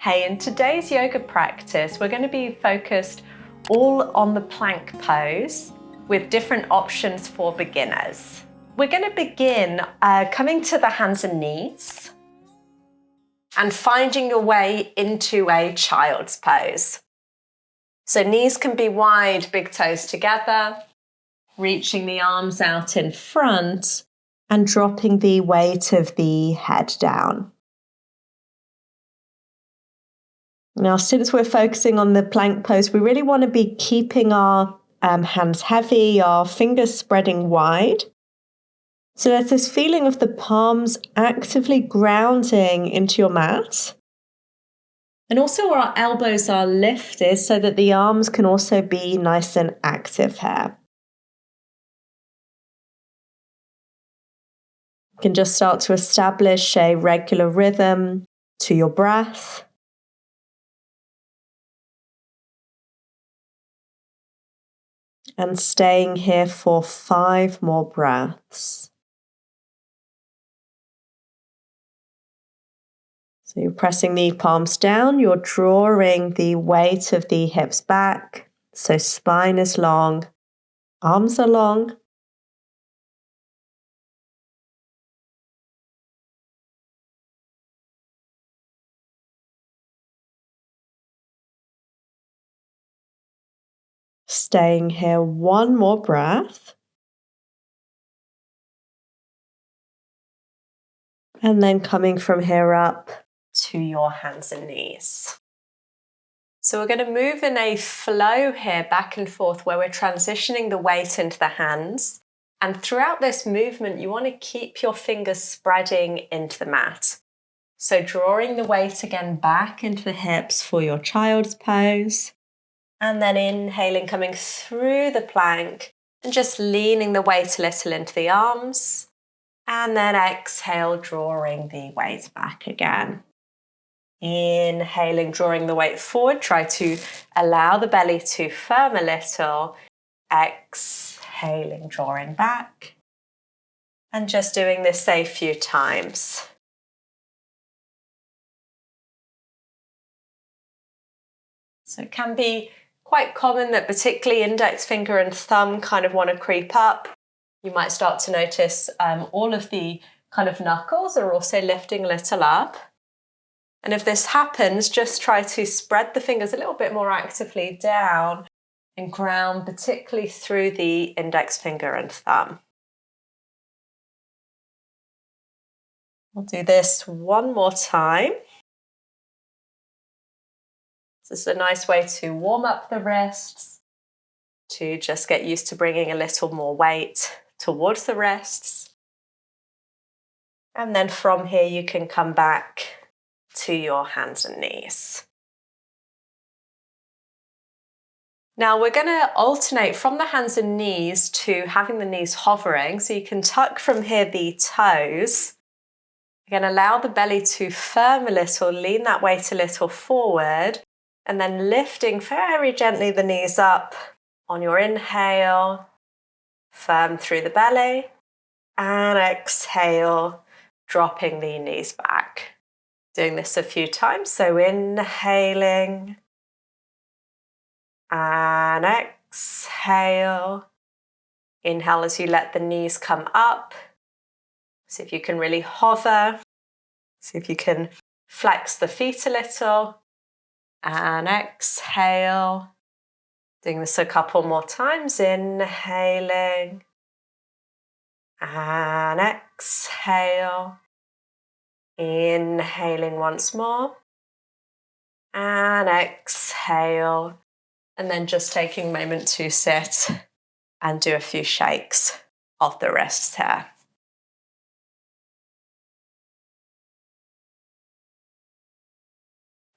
Hey, in today's yoga practice, we're going to be focused all on the plank pose with different options for beginners. We're going to begin coming to the hands and knees and finding your way into a child's pose. So knees can be wide, big toes together, reaching the arms out in front and dropping the weight of the head down. Now, since we're focusing on the plank pose, we really want to be keeping our hands heavy, our fingers spreading wide. So there's this feeling of the palms actively grounding into your mat. And also our elbows are lifted so that the arms can also be nice and active here. You can just start to establish a regular rhythm to your breath. And staying here for 5 more breaths. So you're pressing the palms down, you're drawing the weight of the hips back. So spine is long, arms are long. Staying here 1 more breath. And then coming from here up to your hands and knees. So we're going to move in a flow here back and forth where we're transitioning the weight into the hands. And throughout this movement, you want to keep your fingers spreading into the mat. So drawing the weight again back into the hips for your child's pose. And then inhaling, coming through the plank and just leaning the weight a little into the arms. And then exhale, drawing the weight back again. Inhaling, drawing the weight forward. Try to allow the belly to firm a little. Exhaling, drawing back. And just doing this a few times. So it can be quite common that particularly index finger and thumb kind of want to creep up. You might start to notice all of the kind of knuckles are also lifting a little up. And if this happens, just try to spread the fingers a little bit more actively down and ground, particularly through the index finger and thumb. We'll do this 1 more time. This is a nice way to warm up the wrists, to just get used to bringing a little more weight towards the wrists. And then from here, you can come back to your hands and knees. Now we're going to alternate from the hands and knees to having the knees hovering. So you can tuck from here the toes. Again, allow the belly to firm a little, lean that weight a little forward. And then lifting very gently the knees up on your inhale, firm through the belly, and exhale, dropping the knees back. Doing this a few times, so inhaling and exhale. Inhale as you let the knees come up. See if you can really hover. See if you can flex the feet a little. And exhale. Doing this a couple more times. Inhaling. And exhale. Inhaling once more. And exhale. And then just taking a moment to sit and do a few shakes of the wrists here.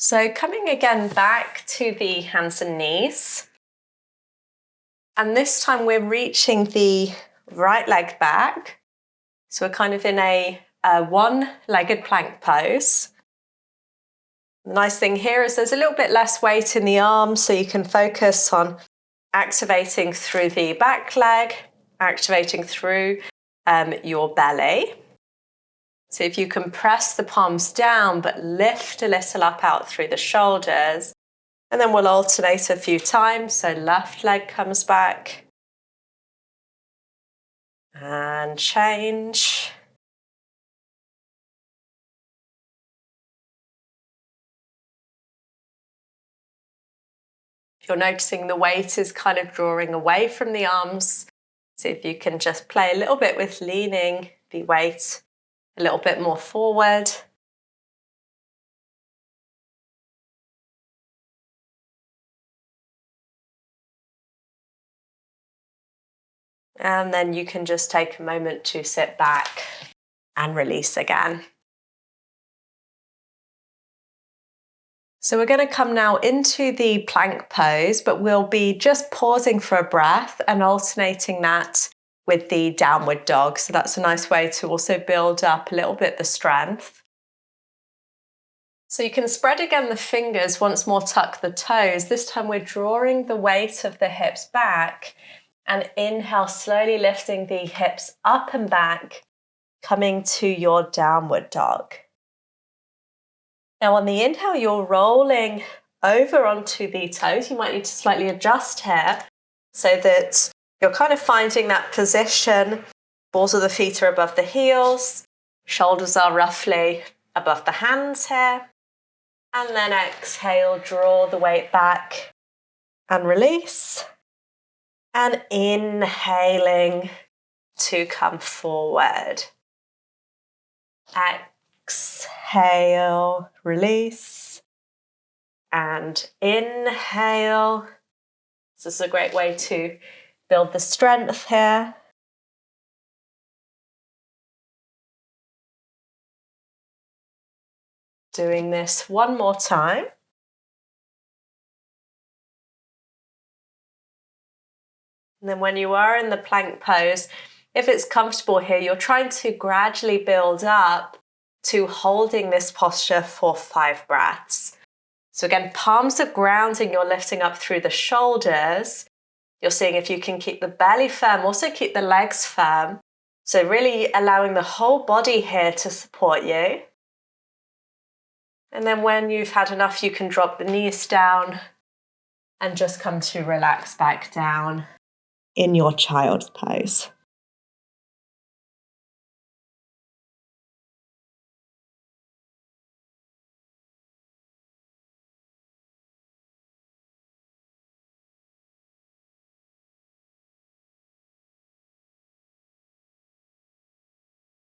So coming again back to the hands and knees. And this time we're reaching the right leg back. So we're kind of in a one-legged plank pose. The nice thing here is there's a little bit less weight in the arms, so you can focus on activating through the back leg, activating through your belly. So if you can press the palms down, but lift a little up out through the shoulders. And then we'll alternate a few times. So left leg comes back. And change. If you're noticing the weight is kind of drawing away from the arms, see if you can just play a little bit with leaning the weight a little bit more forward. And then you can just take a moment to sit back and release again. So we're going to come now into the plank pose, but we'll be just pausing for a breath and alternating that with the downward dog. So that's a nice way to also build up a little bit the strength. So you can spread again the fingers, once more tuck the toes. This time we're drawing the weight of the hips back, and inhale, slowly lifting the hips up and back, coming to your downward dog. Now on the inhale, you're rolling over onto the toes. You might need to slightly adjust here so that you're kind of finding that position. Balls of the feet are above the heels. Shoulders are roughly above the hands here. And then exhale, draw the weight back and release. And inhaling to come forward. Exhale, release, and inhale. This is a great way to build the strength here. Doing this one more time. And then when you are in the plank pose, if it's comfortable here, you're trying to gradually build up to holding this posture for 5 breaths. So again, palms are grounding, you're lifting up through the shoulders. You're seeing if you can keep the belly firm, also keep the legs firm. So really allowing the whole body here to support you. And then when you've had enough, you can drop the knees down and just come to relax back down in your child's pose.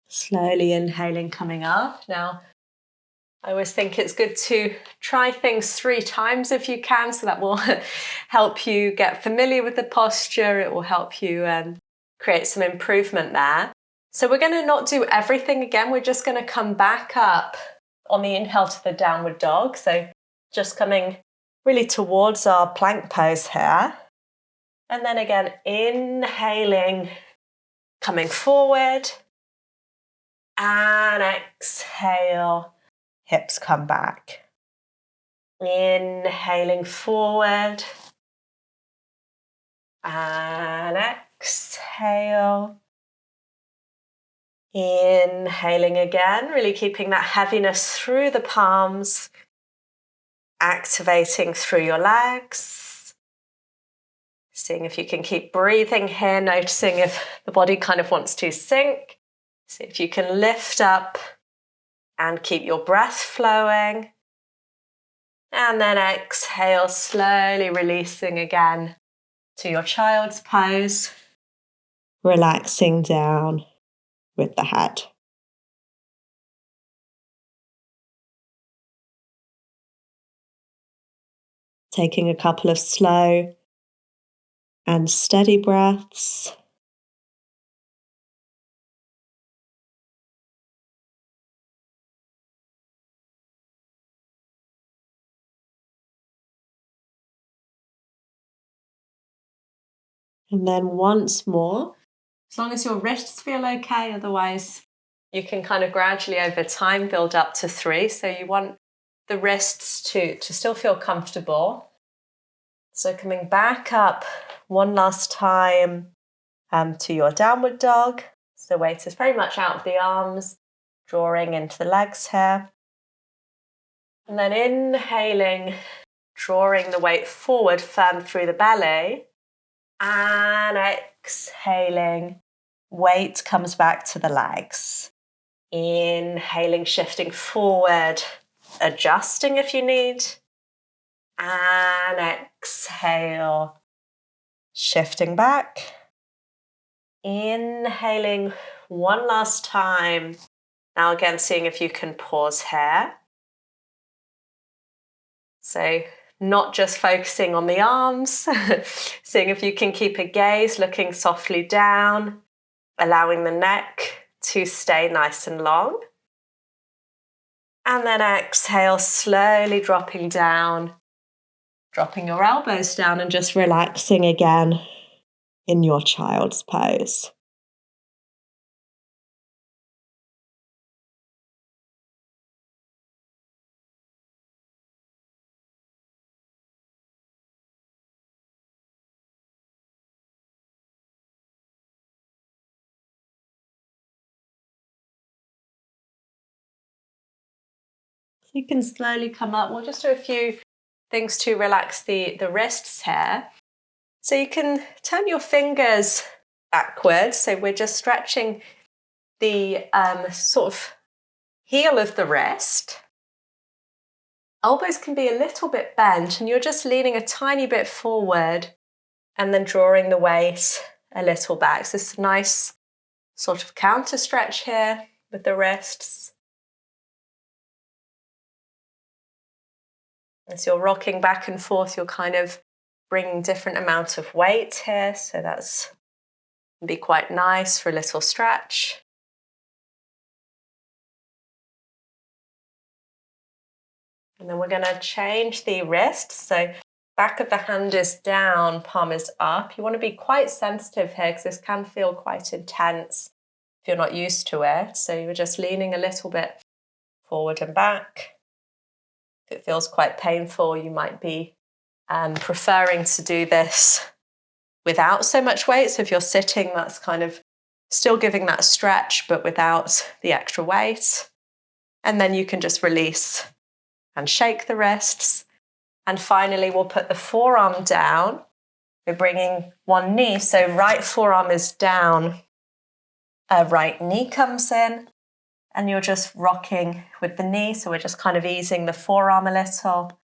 Slowly inhaling, coming up. Now, I always think it's good to try things 3 times if you can, so that will help you get familiar with the posture. It will help you create some improvement there. So we're going to not do everything again. We're just going to come back up on the inhale to the downward dog. So just coming really towards our plank pose here. And then again, inhaling, coming forward. And exhale, hips come back. Inhaling forward. And exhale. Inhaling again, really keeping that heaviness through the palms. Activating through your legs. Seeing if you can keep breathing here, noticing if the body kind of wants to sink. See if you can lift up and keep your breath flowing. And then exhale, slowly releasing again to your child's pose. Relaxing down with the head. Taking a couple of slow and steady breaths. And then once more, as long as your wrists feel okay, otherwise you can kind of gradually over time build up to 3. So you want the wrists to still feel comfortable. So coming back up one last time to your downward dog. So weight is very much out of the arms, drawing into the legs here. And then inhaling, drawing the weight forward, firm through the belly. And exhaling, weight comes back to the legs. Inhaling, shifting forward, adjusting if you need. And exhale, shifting back. Inhaling one last time. Now again, seeing if you can pause here. So not just focusing on the arms, seeing if you can keep a gaze looking softly down, allowing the neck to stay nice and long. And then exhale, slowly dropping down, dropping your elbows down and just relaxing again in your child's pose. So you can slowly come up. We'll just do a few things to relax the wrists here. So you can turn your fingers backwards. So we're just stretching the sort of heel of the wrist. Elbows can be a little bit bent and you're just leaning a tiny bit forward and then drawing the weight a little back. So it's a nice sort of counter stretch here with the wrists. As you're rocking back and forth, you're kind of bringing different amounts of weight here. So that's can be quite nice for a little stretch. And then we're going to change the wrist. So back of the hand is down, palm is up. You want to be quite sensitive here because this can feel quite intense if you're not used to it. So you're just leaning a little bit forward and back. If it feels quite painful, you might be preferring to do this without so much weight. So if you're sitting, that's kind of still giving that stretch, but without the extra weight. And then you can just release and shake the wrists. And finally, we'll put the forearm down. We're bringing one knee. So right forearm is down, right knee comes in. And you're just rocking with the knee. So we're just kind of easing the forearm a little.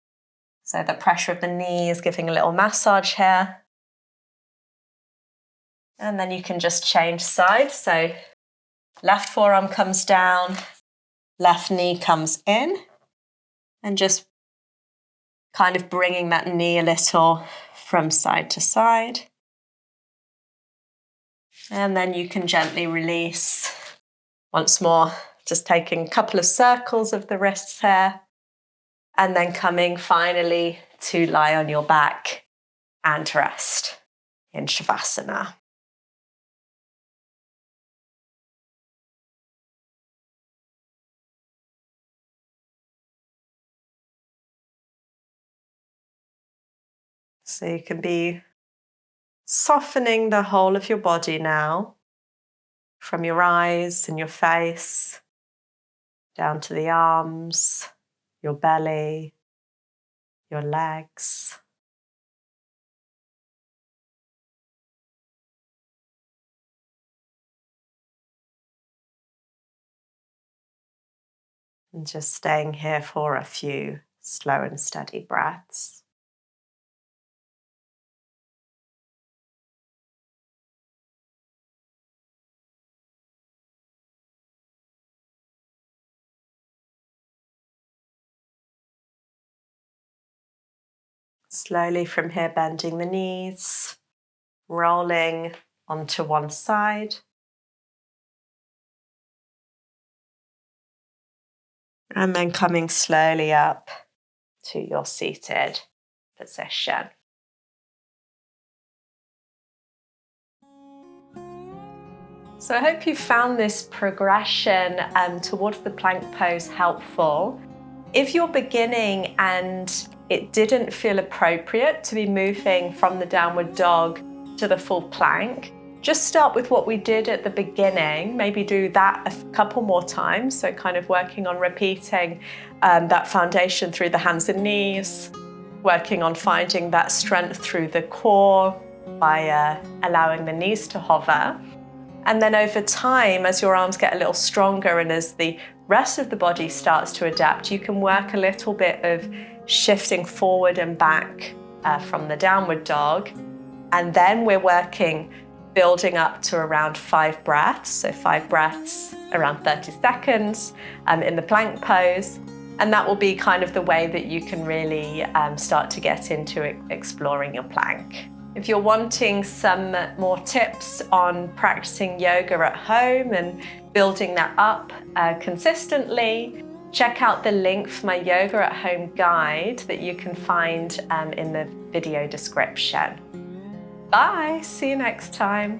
So the pressure of the knee is giving a little massage here. And then you can just change sides. So left forearm comes down, left knee comes in. And just kind of bringing that knee a little from side to side. And then you can gently release once more. Just taking a couple of circles of the wrists here and then coming finally to lie on your back and rest in Savasana. So you can be softening the whole of your body now, from your eyes and your face, down to the arms, your belly, your legs. And just staying here for a few slow and steady breaths. Slowly from here, bending the knees, rolling onto one side. And then coming slowly up to your seated position. So I hope you found this progression towards the plank pose helpful. If you're beginning and it didn't feel appropriate to be moving from the downward dog to the full plank, Just start with what we did at the beginning, maybe do that a couple more times, so kind of working on repeating that foundation through the hands and knees, working on finding that strength through the core by allowing the knees to hover. And then over time, as your arms get a little stronger and as the rest of the body starts to adapt, you can work a little bit of shifting forward and back from the downward dog. And then we're working, building up to around 5 breaths. So 5 breaths, around 30 seconds in the plank pose. And that will be kind of the way that you can really start to get into exploring your plank. If you're wanting some more tips on practicing yoga at home and building that up consistently, check out the link for my Yoga at Home guide that you can find in the video description. Bye, see you next time.